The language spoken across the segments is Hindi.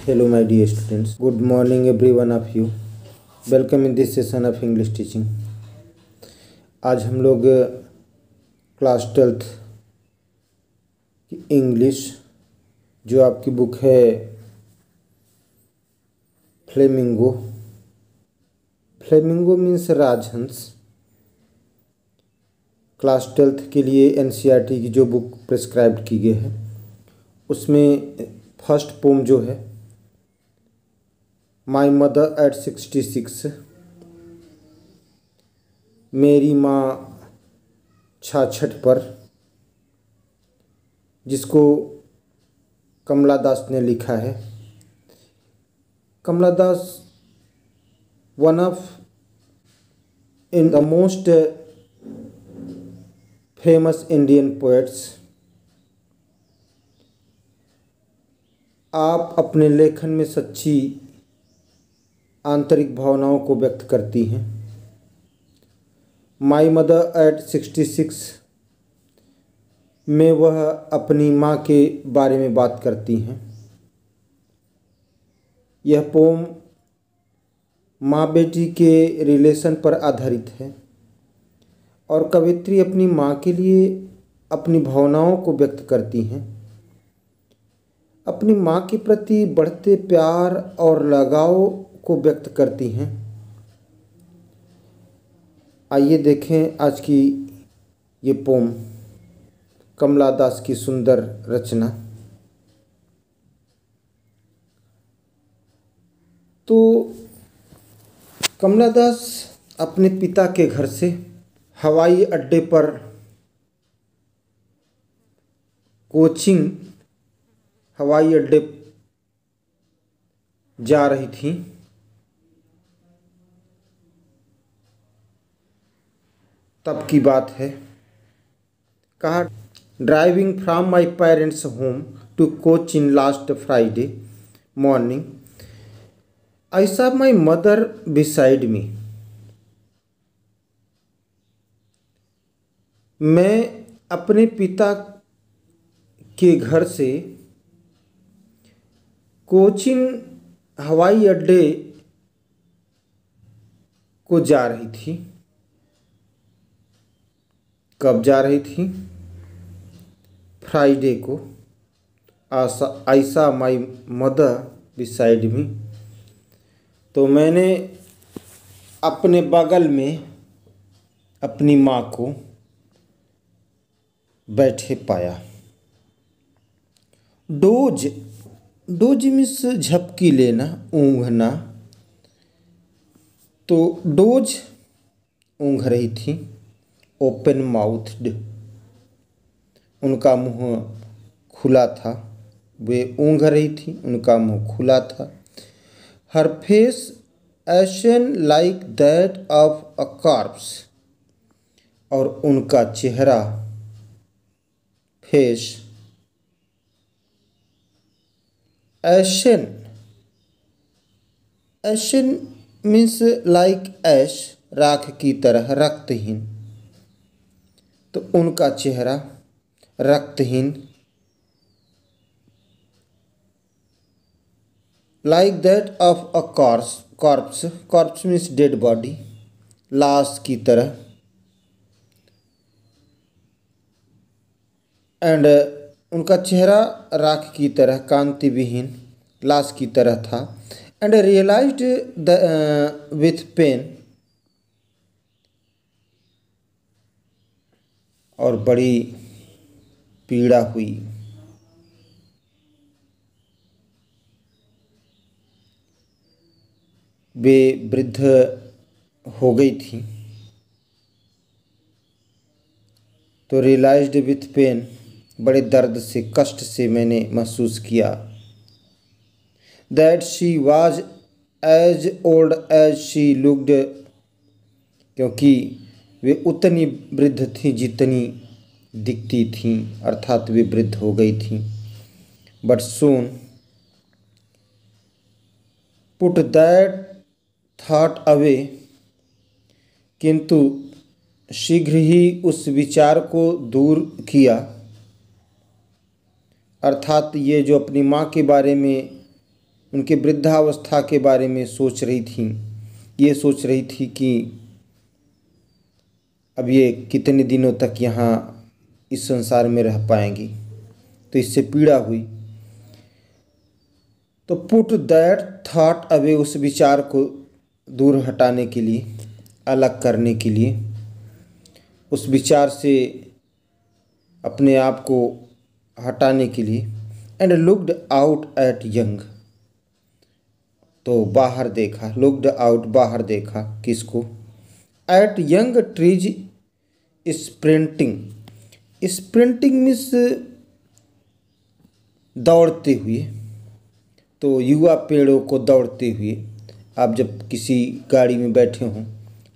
Hello, my dear students. Good morning, every one of you. Welcome in this session of English teaching. आज हम लोग क्लास 12th की इंग्लिश जो आपकी बुक है फ्लेमिंगो मीन्स राजहंस। क्लास 12th के लिए एनसीईआरटी की जो बुक प्रिस्क्राइब की गई है उसमें फर्स्ट पोम जो है माई मदर एट 66, मेरी माँ 66 पर, जिसको कमला दास ने लिखा है। Kamala Das one of in the most famous Indian poets. आप अपने लेखन में सच्ची आंतरिक भावनाओं को व्यक्त करती हैं। माई मदर एट 66 में वह अपनी माँ के बारे में बात करती हैं। यह पोम माँ बेटी के रिलेशन पर आधारित है और कवित्री अपनी माँ के लिए अपनी भावनाओं को व्यक्त करती हैं। अपनी माँ के प्रति बढ़ते प्यार और लगाव को व्यक्त करती हैं। आइए देखें आज की ये पोम, कमला दास की सुंदर रचना। तो कमला दास अपने पिता के घर से हवाई अड्डे पर कोचिंग हवाई अड्डे जा रही थी। तब की बात है। कहा, driving from my parents home to Cochin last Friday morning I saw my mother beside me. मैं अपने पिता के घर से कोचिन हवाई अड्डे को जा रही थी। कब जा रही थी? फ्राइडे को। आई सॉ माई मदर बिसाइड मी। तो मैंने अपने बगल में अपनी माँ को बैठे पाया। डोज मीन्स झपकी लेना, ऊँघना। तो डोज ऊँघ रही थी, ओपन माउथड, उनका मुंह खुला था। वे ऊँघ रही थी, उनका मुंह खुला था। हर face ashen like that of a corpse, और उनका चेहरा, face, ashen means like ash, राख की तरह, रक्तहीन। तो उनका चेहरा रक्तहीन, like that of a corpse means dead body, लाश की तरह। एंड उनका चेहरा राख की तरह, कांति विहीन, लाश की तरह था। एंड रियलाइज्ड विथ पेन, और बड़ी पीड़ा हुई। वे वृद्ध हो गई थी। तो रियलाइज्ड विथ पेन, बड़े दर्द से, कष्ट से मैंने महसूस किया। That she was as old as she looked, क्योंकि वे उतनी वृद्ध थी जितनी दिखती थीं, अर्थात वे वृद्ध हो गई थीं। But soon put that thought away, किंतु शीघ्र ही उस विचार को दूर किया। अर्थात ये जो अपनी माँ के बारे में उनके वृद्धावस्था के बारे में सोच रही थी। ये सोच रही थी कि अब ये कितने दिनों तक यहाँ इस संसार में रह पाएंगी, तो इससे पीड़ा हुई। तो पुट दैट थॉट अवे, उस विचार को दूर हटाने के लिए, अलग करने के लिए, उस विचार से अपने आप को हटाने के लिए, and looked out at young, तो बाहर देखा, लुक्ड आउट बाहर देखा, किसको? Eight young trees sprinting. Sprinting means दौड़ते हुए, तो युवा पेड़ों को दौड़ते हुए। आप जब किसी गाड़ी में बैठे हों,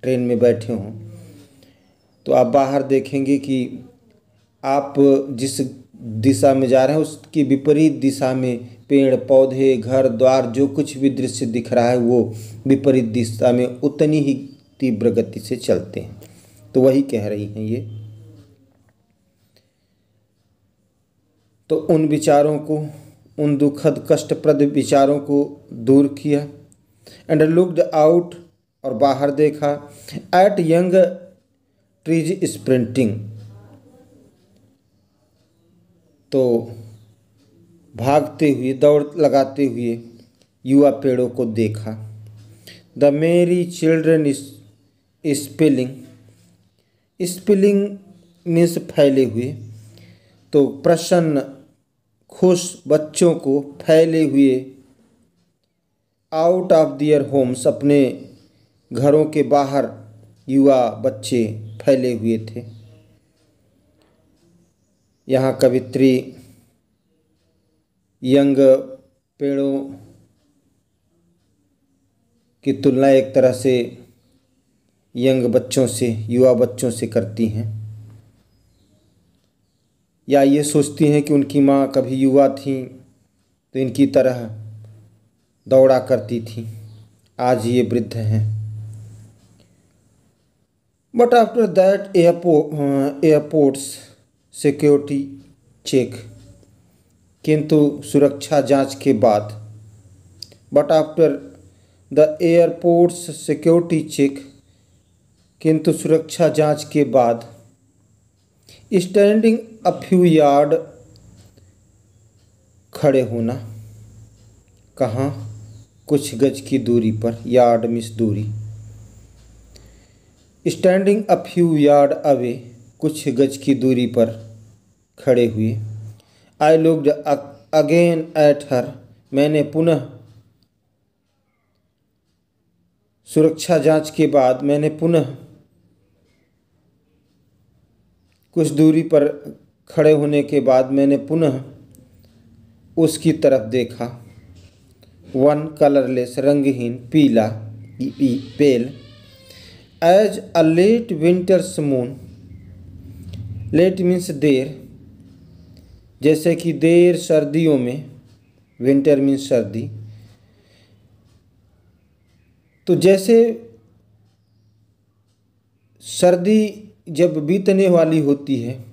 ट्रेन में बैठे हों, तो आप बाहर देखेंगे कि आप जिस दिशा में जा रहे हैं उसकी विपरीत दिशा में पेड़ पौधे घर द्वार जो कुछ भी दृश्य दिख रहा है वो विपरीत दिशा में उतनी ही तीव्र गति से चलते हैं। तो वही कह रही हैं ये। तो उन विचारों को, उन दुखद कष्टप्रद विचारों को दूर किया। एंड लुक्ड आउट, और बाहर देखा, एट यंग ट्रीज स्प्रिंटिंग, तो भागते हुए, दौड़ लगाते हुए युवा पेड़ों को देखा। द मेरी चिल्ड्रन स्पिलिंग, स्पिलिंग मीन्स फैले हुए, तो प्रसन्न खुश बच्चों को फैले हुए, आउट ऑफ दियर होम्स, अपने घरों के बाहर युवा बच्चे फैले हुए थे। यहाँ कवित्री यंग पेड़ों की तुलना एक तरह से यंग बच्चों से, युवा बच्चों से करती हैं, या ये सोचती हैं कि उनकी माँ कभी युवा थी तो इनकी तरह दौड़ा करती थी, आज ये वृद्ध हैं। But after that airports security check, किंतु सुरक्षा जांच के बाद, but after the airports security check, किंतु सुरक्षा जांच के बाद, स्टैंडिंग अ फ्यू यार्ड, खड़े होना, कहाँ? कुछ गज की दूरी पर, यार्ड मीन्स दूरी। Standing a few yard away, कुछ गज की दूरी पर खड़े हुए। I looked again at her, मैंने पुनः, सुरक्षा जांच के बाद मैंने पुनः कुछ दूरी पर खड़े होने के बाद मैंने पुनः उसकी तरफ देखा। वन कलरलेस, रंगहीन, पीला, pale, as a late winter's moon, late means देर, जैसे कि देर सर्दियों में, विंटर मीन्स सर्दी, तो जैसे सर्दी जब बीतने वाली होती है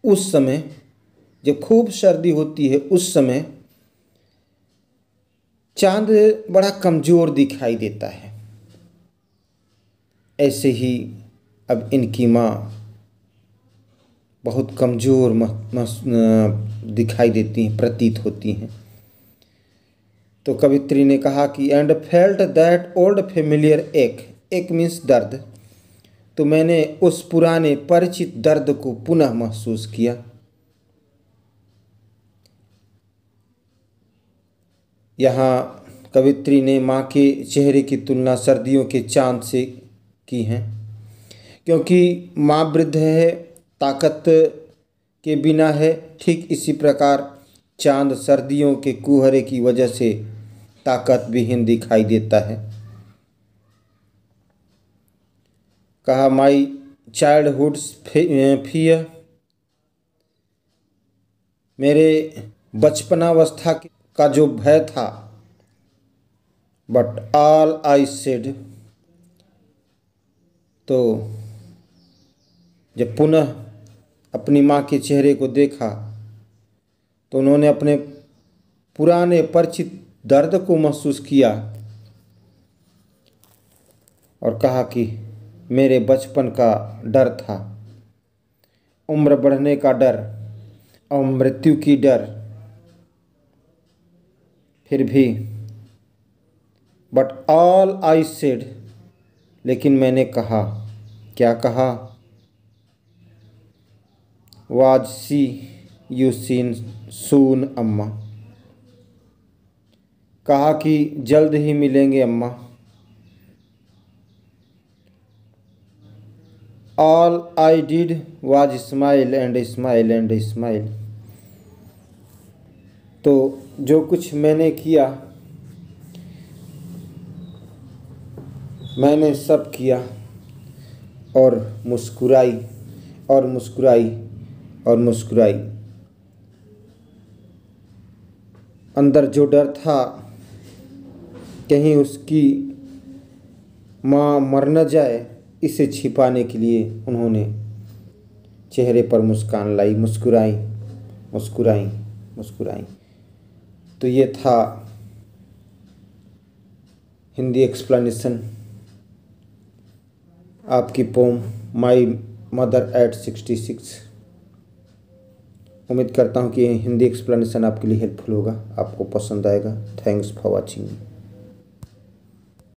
उस समय, जब खूब सर्दी होती है उस समय चांद बड़ा कमज़ोर दिखाई देता है। ऐसे ही अब इनकी माँ बहुत कमज़ोर दिखाई देती हैं, प्रतीत होती हैं। तो कवित्री ने कहा कि and felt that old familiar एक मीन्स दर्द, तो मैंने उस पुराने परिचित दर्द को पुनः महसूस किया। यहाँ कवित्री ने माँ के चेहरे की तुलना सर्दियों के चांद से की है, क्योंकि माँ वृद्ध है, ताकत के बिना है। ठीक इसी प्रकार चांद सर्दियों के कुहरे की वजह से ताकत विहीन दिखाई देता है। कहा माई चाइल्डहुड फियर, मेरे बचपनावस्था का जो भय था, बट ऑल आई सेड, तो जब पुनः अपनी माँ के चेहरे को देखा तो उन्होंने अपने पुराने परिचित दर्द को महसूस किया और कहा कि मेरे बचपन का डर था, उम्र बढ़ने का डर और मृत्यु की डर। फिर भी बट ऑल आई सेड, लेकिन मैंने कहा, क्या कहा? वाज सी यू सीन सून अम्मा, कहा कि जल्द ही मिलेंगे अम्मा। All I did was smile and smile and smile. तो जो कुछ मैंने किया, मैंने सब किया और मुस्कुराई और मुस्कुराई और मुस्कुराई। अंदर जो डर था कहीं उसकी माँ मर न जाए, इसे छिपाने के लिए उन्होंने चेहरे पर मुस्कान लाई, मुस्कुराई मुस्कुराई मुस्कुराई। तो ये था हिंदी एक्सप्लेनेशन आपकी पोम माई मदर एट 66। उम्मीद करता हूँ कि हिंदी एक्सप्लेनेशन आपके लिए हेल्पफुल होगा, आपको पसंद आएगा। Thanks for watching.